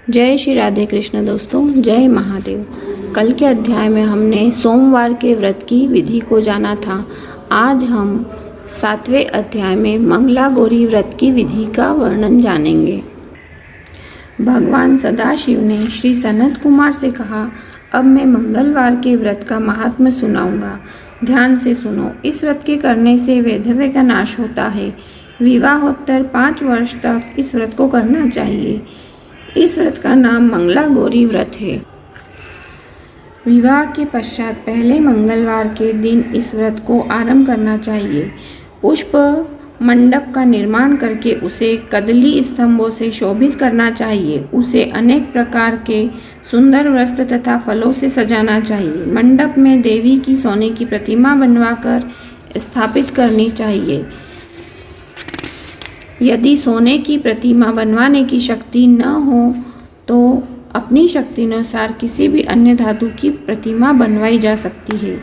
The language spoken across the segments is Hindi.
जय श्री राधे कृष्ण दोस्तों, जय महादेव। कल के अध्याय में हमने सोमवार के व्रत की विधि को जाना था। आज हम 7वें अध्याय में मंगला गौरी व्रत की विधि का वर्णन जानेंगे। भगवान सदाशिव ने श्री सनत कुमार से कहा, अब मैं मंगलवार के व्रत का महात्म्य सुनाऊंगा। ध्यान से सुनो। इस व्रत के करने से वैधव्य का नाश होता है। विवाहोत्तर 5 वर्ष तक इस व्रत को करना चाहिए। इस व्रत का नाम मंगला गौरी व्रत है। विवाह के पश्चात पहले मंगलवार के दिन इस व्रत को आरंभ करना चाहिए। पुष्प मंडप का निर्माण करके उसे कदली स्तंभों से शोभित करना चाहिए। उसे अनेक प्रकार के सुंदर वस्त्र तथा फलों से सजाना चाहिए। मंडप में देवी की सोने की प्रतिमा बनवाकर स्थापित करनी चाहिए। यदि सोने की प्रतिमा बनवाने की शक्ति न हो तो अपनी शक्ति अनुसार किसी भी अन्य धातु की प्रतिमा बनवाई जा सकती है।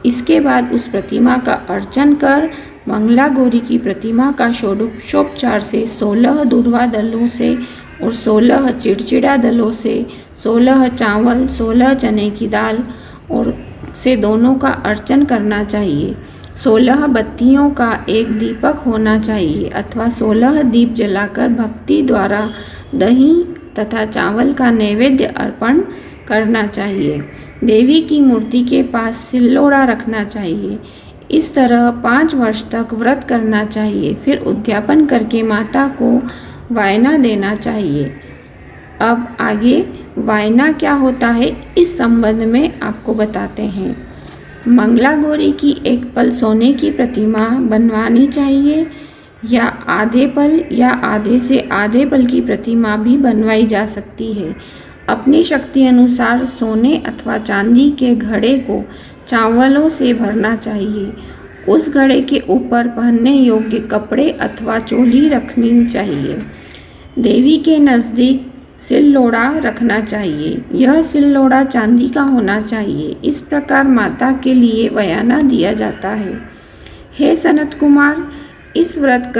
इसके बाद उस प्रतिमा का अर्चन कर मंगला गौरी की प्रतिमा का षोडशोपचार से 16 दूर्वा दलों से और 16 चिड़चिड़ा दलों से 16 चावल 16 चने की दाल और से दोनों का अर्चन करना चाहिए। 16 बत्तियों का एक दीपक होना चाहिए अथवा 16 दीप जलाकर भक्ति द्वारा दही तथा चावल का नैवेद्य अर्पण करना चाहिए। देवी की मूर्ति के पास सिल्लोड़ा रखना चाहिए। इस तरह 5 वर्ष तक व्रत करना चाहिए। फिर उद्यापन करके माता को वायना देना चाहिए। अब आगे वायना क्या होता है इस संबंध में आपको बताते हैं। मंगला गौरी की एक पल सोने की प्रतिमा बनवानी चाहिए या आधे पल या आधे से आधे पल की प्रतिमा भी बनवाई जा सकती है। अपनी शक्ति अनुसार सोने अथवा चांदी के घड़े को चावलों से भरना चाहिए। उस घड़े के ऊपर पहनने योग्य कपड़े अथवा चोली रखनी चाहिए। देवी के नज़दीक सिल्लोड़ा रखना चाहिए। यह सिल्लोड़ा चांदी का होना चाहिए। इस प्रकार माता के लिए वयाना दिया जाता है। हे सनत कुमार, इस व्रत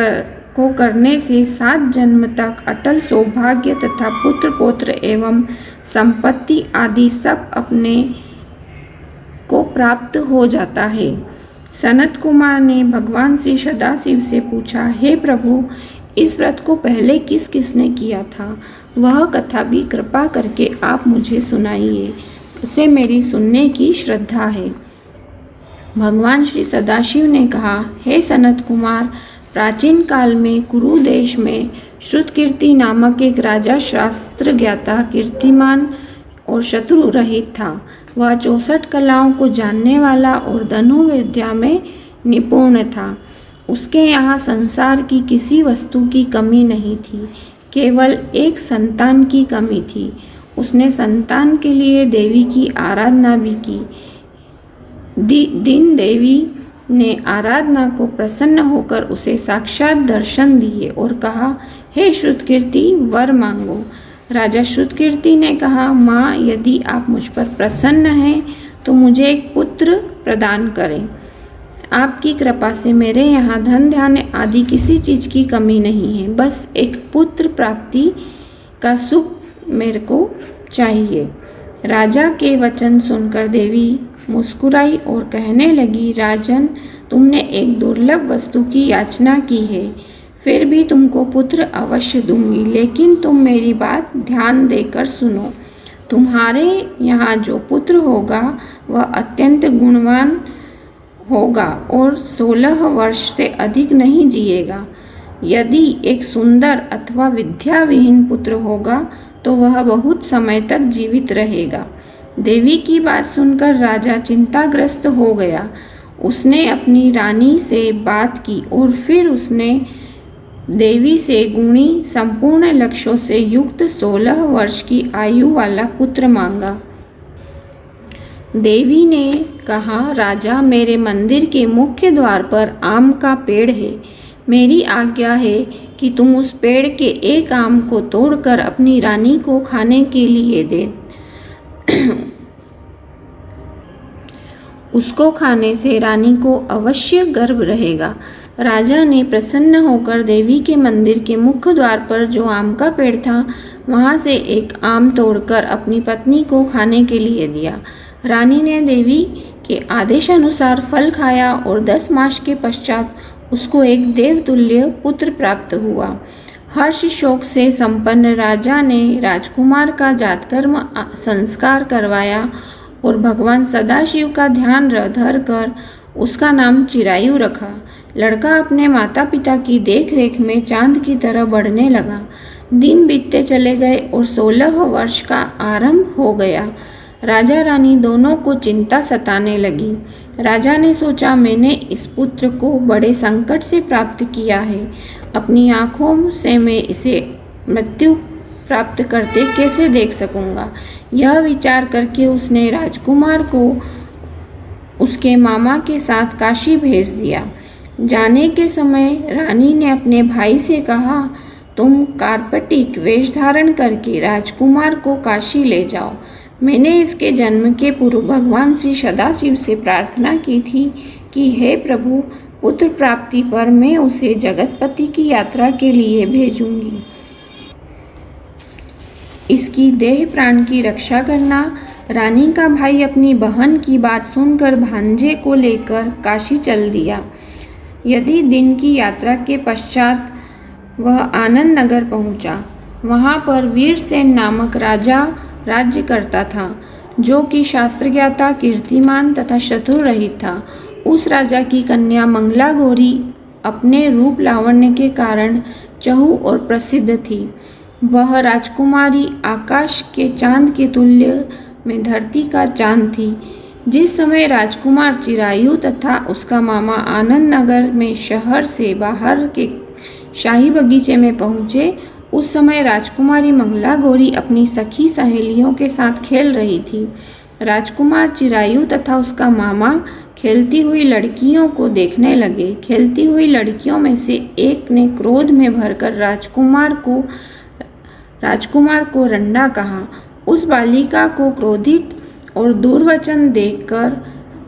को करने से 7 जन्म तक अटल सौभाग्य तथा पुत्र पौत्र एवं संपत्ति आदि सब अपने को प्राप्त हो जाता है। सनत कुमार ने भगवान श्री सदाशिव से पूछा, हे प्रभु, इस व्रत को पहले किस किसने किया था? वह कथा भी कृपा करके आप मुझे सुनाइए। उसे मेरी सुनने की श्रद्धा है। भगवान श्री सदाशिव ने कहा, हे सनत कुमार, प्राचीन काल में कुरु देश में श्रुतकीर्ति नामक एक राजा शास्त्र ज्ञाता, कीर्तिमान और शत्रु रहित था। वह 64 कलाओं को जानने वाला और धनु विद्या में निपुण था। उसके यहाँ संसार की किसी वस्तु की कमी नहीं थी, केवल एक संतान की कमी थी। उसने संतान के लिए देवी की आराधना भी की। दिन देवी ने आराधना को प्रसन्न होकर उसे साक्षात दर्शन दिए और कहा, हे श्रुतकीर्ति, वर मांगो। राजा श्रुतकीर्ति ने कहा, माँ, यदि आप मुझ पर प्रसन्न हैं तो मुझे एक पुत्र प्रदान करें। आपकी कृपा से मेरे यहाँ धन ध्यान आदि किसी चीज़ की कमी नहीं है। बस एक पुत्र प्राप्ति का सुख मेरे को चाहिए। राजा के वचन सुनकर देवी मुस्कुराई और कहने लगी, राजन, तुमने एक दुर्लभ वस्तु की याचना की है। फिर भी तुमको पुत्र अवश्य दूंगी, लेकिन तुम मेरी बात ध्यान देकर सुनो। तुम्हारे यहाँ जो पुत्र होगा वह अत्यंत गुणवान होगा और 16 वर्ष से अधिक नहीं जिएगा। यदि एक सुंदर अथवा विद्याविहीन पुत्र होगा तो वह बहुत समय तक जीवित रहेगा। देवी की बात सुनकर राजा चिंताग्रस्त हो गया। उसने अपनी रानी से बात की और फिर उसने देवी से गुणी संपूर्ण लक्ष्यों से युक्त 16 वर्ष की आयु वाला पुत्र मांगा। देवी ने कहा, राजा, मेरे मंदिर के मुख्य द्वार पर आम का पेड़ है। मेरी आज्ञा है कि तुम उस पेड़ के एक आम को तोड़कर अपनी रानी को खाने के लिए दे। उसको खाने से रानी को अवश्य गर्भ रहेगा। राजा ने प्रसन्न होकर देवी के मंदिर के मुख्य द्वार पर जो आम का पेड़ था वहाँ से एक आम तोड़कर अपनी पत्नी को खाने के लिए दिया। रानी ने देवी के आदेशानुसार फल खाया और 10 मास के पश्चात उसको एक देवतुल्य पुत्र प्राप्त हुआ। हर्ष शोक से संपन्न राजा ने राजकुमार का जातकर्म संस्कार करवाया और भगवान सदाशिव का ध्यान धर कर उसका नाम चिरायु रखा। लड़का अपने माता पिता की देखरेख में चांद की तरह बढ़ने लगा। दिन बीतते चले गए और 16 वर्ष का आरंभ हो गया। राजा रानी दोनों को चिंता सताने लगी। राजा ने सोचा, मैंने इस पुत्र को बड़े संकट से प्राप्त किया है, अपनी आँखों से मैं इसे मृत्यु प्राप्त करते कैसे देख सकूंगा। यह विचार करके उसने राजकुमार को उसके मामा के साथ काशी भेज दिया। जाने के समय रानी ने अपने भाई से कहा, तुम कार्पटिक वेश धारण करके राजकुमार को काशी ले जाओ। मैंने इसके जन्म के पूर्व भगवान श्री सदाशिव से प्रार्थना की थी कि हे प्रभु, पुत्र प्राप्ति पर मैं उसे जगतपति की यात्रा के लिए भेजूंगी। इसकी देह प्राण की रक्षा करना। रानी का भाई अपनी बहन की बात सुनकर भांजे को लेकर काशी चल दिया। यदि दिन की यात्रा के पश्चात वह आनंद नगर पहुंचा। वहां पर वीरसेन नामक राजा राज्य करता था, जो कि शास्त्रज्ञाता, कीर्तिमान तथा शत्रु रहित था। उस राजा की कन्या मंगला गौरी अपने रूप लावण्य के कारण चहु और प्रसिद्ध थी। वह राजकुमारी आकाश के चांद के तुल्य में धरती का चांद थी। जिस समय राजकुमार चिरायु तथा उसका मामा आनंद नगर में शहर से बाहर के शाही बगीचे में पहुँचे, उस समय राजकुमारी मंगला गौरी अपनी सखी सहेलियों के साथ खेल रही थी। राजकुमार चिरायु तथा उसका मामा खेलती हुई लड़कियों को देखने लगे। खेलती हुई लड़कियों में से एक ने क्रोध में भरकर राजकुमार को रंडा कहा। उस बालिका को क्रोधित और दुर्वचन देखकर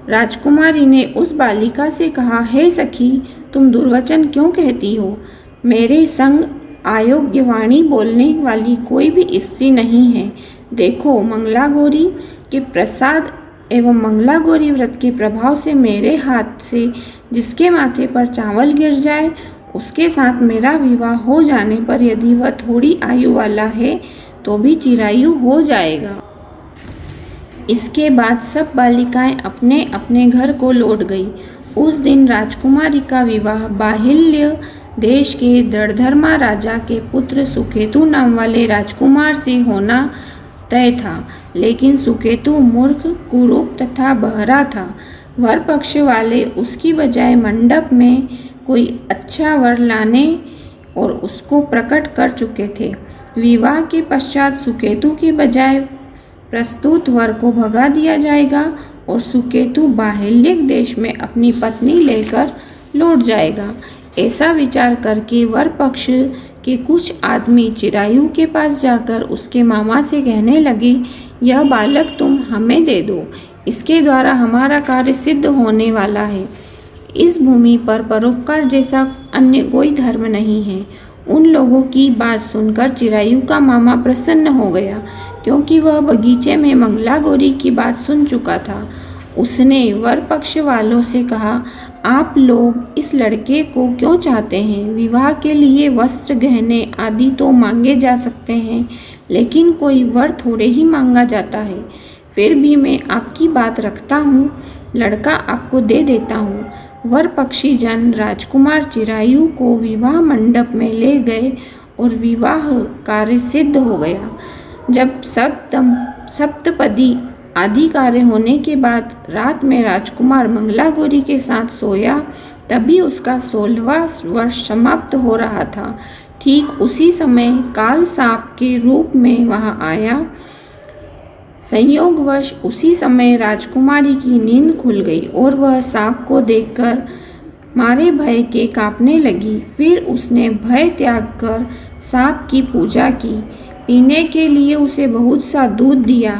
राजकुमारी ने उस बालिका से कहा, हे सखी, तुम दुर्वचन क्यों कहती हो? मेरे संग अयोग्य वाणी बोलने वाली कोई भी स्त्री नहीं है। देखो, मंगला गौरी के प्रसाद एवं मंगला गौरी व्रत के प्रभाव से मेरे हाथ से जिसके माथे पर चावल गिर जाए, उसके साथ मेरा विवाह हो जाने पर यदि वह थोड़ी आयु वाला है तो भी चिरायु हो जाएगा। इसके बाद सब बालिकाएं अपने अपने घर को लौट गई। उस दिन राजकुमारी का विवाह बाहिल्य देश के दृढ़धर्मा राजा के पुत्र सुकेतु नाम वाले राजकुमार से होना तय था, लेकिन सुकेतु मूर्ख, कुरूप तथा बहरा था। वर पक्ष वाले उसकी बजाय मंडप में कोई अच्छा वर लाने और उसको प्रकट कर चुके थे। विवाह के पश्चात सुकेतु के बजाय प्रस्तुत वर को भगा दिया जाएगा और सुकेतु बाहिल्य देश में अपनी पत्नी लेकर लौट जाएगा। ऐसा विचार करके वर पक्ष के कुछ आदमी चिरायु के पास जाकर उसके मामा से कहने लगे, यह बालक तुम हमें दे दो, इसके द्वारा हमारा कार्य सिद्ध होने वाला है। इस भूमि पर परोपकार जैसा अन्य कोई धर्म नहीं है। उन लोगों की बात सुनकर चिरायु का मामा प्रसन्न हो गया, क्योंकि वह बगीचे में मंगला गौरी की बात सुन चुका था। उसने वर पक्ष वालों से कहा, आप लोग इस लड़के को क्यों चाहते हैं? विवाह के लिए वस्त्र, गहने आदि तो मांगे जा सकते हैं, लेकिन कोई वर थोड़े ही मांगा जाता है। फिर भी मैं आपकी बात रखता हूँ, लड़का आपको दे देता हूँ। वर पक्षी जन राजकुमार चिरायु को विवाह मंडप में ले गए और विवाह कार्य सिद्ध हो गया। जब सप्तपदी आदि कार्य होने के बाद रात में राजकुमार मंगला गौरी के साथ सोया, तभी उसका 16वां वर्ष समाप्त हो रहा था। ठीक उसी समय काल सांप के रूप में वहां आया। संयोगवश उसी समय राजकुमारी की नींद खुल गई और वह सांप को देखकर मारे भय के कांपने लगी। फिर उसने भय त्याग कर सांप की पूजा की, पीने के लिए उसे बहुत सा दूध दिया,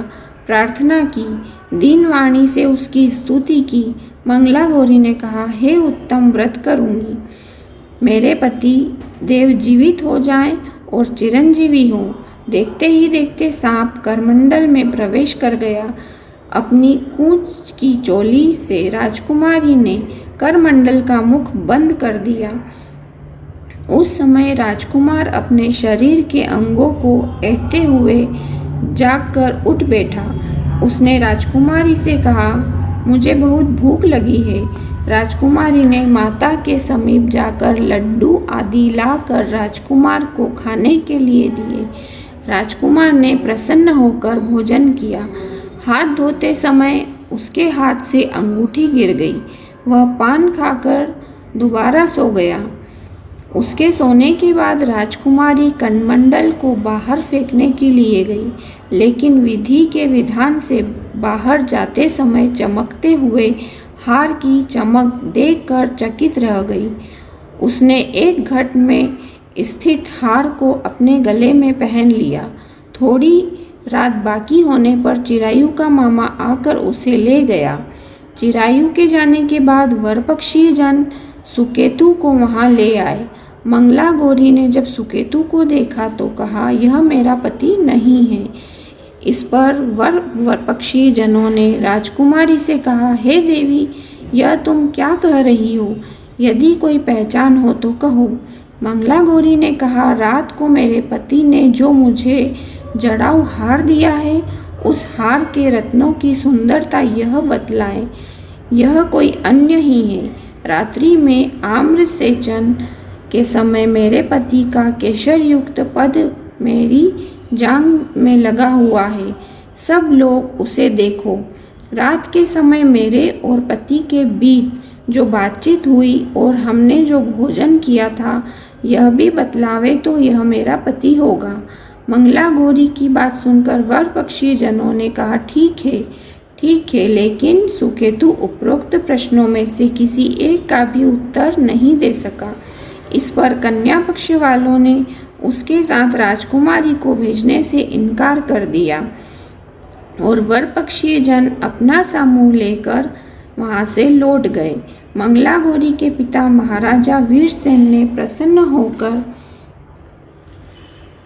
प्रार्थना की, दीनवाणी से उसकी स्तुति की। मंगला गौरी ने कहा, हे उत्तम व्रत करूँगी, मेरे पति देव जीवित हो जाएं और चिरंजीवी हो। देखते ही देखते सांप करमंडल में प्रवेश कर गया। अपनी कूच की चोली से राजकुमारी ने करमंडल का मुख बंद कर दिया। उस समय राजकुमार अपने शरीर के अंगों को ऐंठते हुए जागकर उठ बैठा। उसने राजकुमारी से कहा, मुझे बहुत भूख लगी है। राजकुमारी ने माता के समीप जाकर लड्डू आदि लाकर राजकुमार को खाने के लिए दिए। राजकुमार ने प्रसन्न होकर भोजन किया। हाथ धोते समय उसके हाथ से अंगूठी गिर गई। वह पान खाकर दोबारा सो गया। उसके सोने के बाद राजकुमारी कमंडल को बाहर फेंकने के लिए गई, लेकिन विधि के विधान से बाहर जाते समय चमकते हुए हार की चमक देखकर चकित रह गई। उसने एक घट में स्थित हार को अपने गले में पहन लिया। थोड़ी रात बाकी होने पर चिरायु का मामा आकर उसे ले गया। चिरायु के जाने के बाद वरपक्षी जन सुकेतु को वहां ले आए। मंगला गौरी ने जब सुकेतु को देखा तो कहा, यह मेरा पति नहीं है। इस पर वरपक्षी जनों ने राजकुमारी से कहा, हे देवी, यह तुम क्या कह रही हो? यदि कोई पहचान हो तो कहो। मंगला गौरी ने कहा, रात को मेरे पति ने जो मुझे जड़ाऊ हार दिया है, उस हार के रत्नों की सुंदरता यह बतलाए। यह कोई अन्य ही है। रात्रि में आम्र सेचन के समय मेरे पति का केशर युक्त पद मेरी जांघ में लगा हुआ है। सब लोग उसे देखो। रात के समय मेरे और पति के बीच जो बातचीत हुई और हमने जो भोजन किया था, यह भी बतलावे तो यह मेरा पति होगा। मंगला गौरी की बात सुनकर वरपक्षी जनों ने कहा, ठीक है, लेकिन सुकेतु उपरोक्त प्रश्नों में से किसी एक का भी उत्तर नहीं दे सका। इस पर कन्या पक्ष वालों ने उसके साथ राजकुमारी को भेजने से इनकार कर दिया और वरपक्षी जन अपना समूह लेकर वहां से लौट गए। मंगला गौरी के पिता महाराजा वीरसेन ने प्रसन्न होकर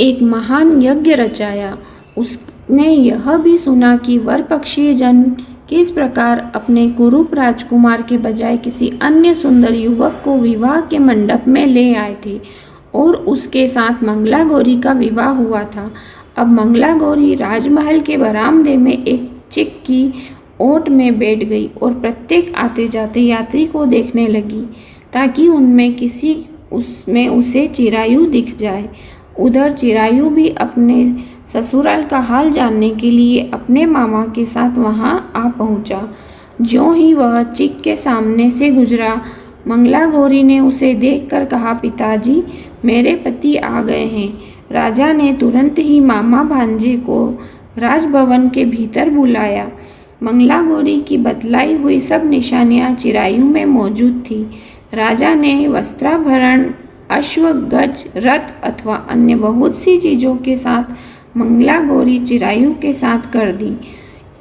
एक महान यज्ञ रचाया। उसने यह भी सुना कि वरपक्षी जन किस प्रकार अपने कुरूप राजकुमार के बजाय किसी अन्य सुंदर युवक को विवाह के मंडप में ले आए थे और उसके साथ मंगला गौरी का विवाह हुआ था। अब मंगला गौरी राजमहल के बरामदे में एक चिक की ओट में बैठ गई और प्रत्येक आते जाते यात्री को देखने लगी, ताकि उनमें किसी उसमें उसे चिरायु दिख जाए। उधर चिरायु भी अपने ससुराल का हाल जानने के लिए अपने मामा के साथ वहां आ पहुंचा। ज्यों ही वह चिक के सामने से गुजरा, मंगला गौरी ने उसे देखकर कहा, पिताजी, मेरे पति आ गए हैं। राजा ने तुरंत ही मामा भांजे को राजभवन के भीतर बुलाया। मंगला गौरी की बतलाई हुई सब निशानियां चिरायु में मौजूद थी। राजा ने वस्त्राभरण, अश्व, गज, रथ अथवा अन्य बहुत सी चीज़ों के साथ मंगला गौरी चिरायु के साथ कर दी।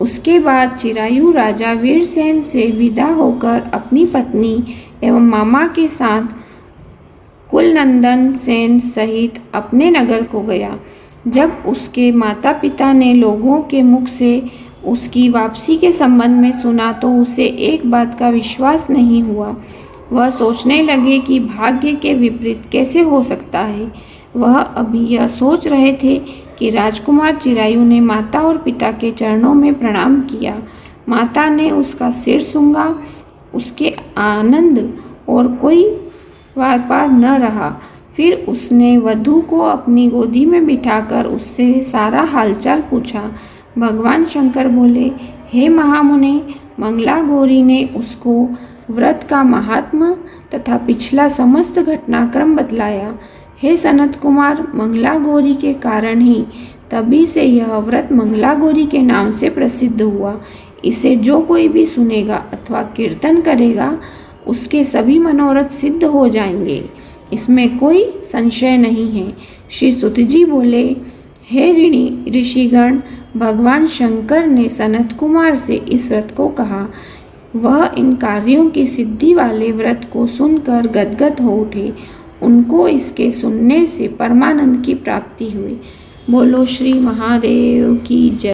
उसके बाद चिरायु राजा वीरसेन से विदा होकर अपनी पत्नी एवं मामा के साथ कुलनंदन सेन सहित अपने नगर को गया। जब उसके माता पिता ने लोगों के मुख से उसकी वापसी के संबंध में सुना तो उसे एक बात का विश्वास नहीं हुआ। वह सोचने लगे कि भाग्य के विपरीत कैसे हो सकता है। वह अभी यह सोच रहे थे कि राजकुमार चिरायु ने माता और पिता के चरणों में प्रणाम किया। माता ने उसका सिर सूंघा। उसके आनंद और कोई वार पार न रहा। फिर उसने वधू को अपनी गोदी में बिठाकर उससे सारा हालचाल पूछा। भगवान शंकर बोले, हे महामुने, मंगला गौरी ने उसको व्रत का महात्म्य तथा पिछला समस्त घटनाक्रम बतलाया। हे सनत कुमार, मंगला गौरी के कारण ही तभी से यह व्रत मंगला गौरी के नाम से प्रसिद्ध हुआ। इसे जो कोई भी सुनेगा अथवा कीर्तन करेगा, उसके सभी मनोरथ सिद्ध हो जाएंगे, इसमें कोई संशय नहीं है। श्री सुत जी बोले, हे ऋषिगण, भगवान शंकर ने सनत कुमार से इस व्रत को कहा। वह इन कार्यों की सिद्धि वाले व्रत को सुनकर गदगद हो उठे। उनको इसके सुनने से परमानंद की प्राप्ति हुई। बोलो श्री महादेव की जय।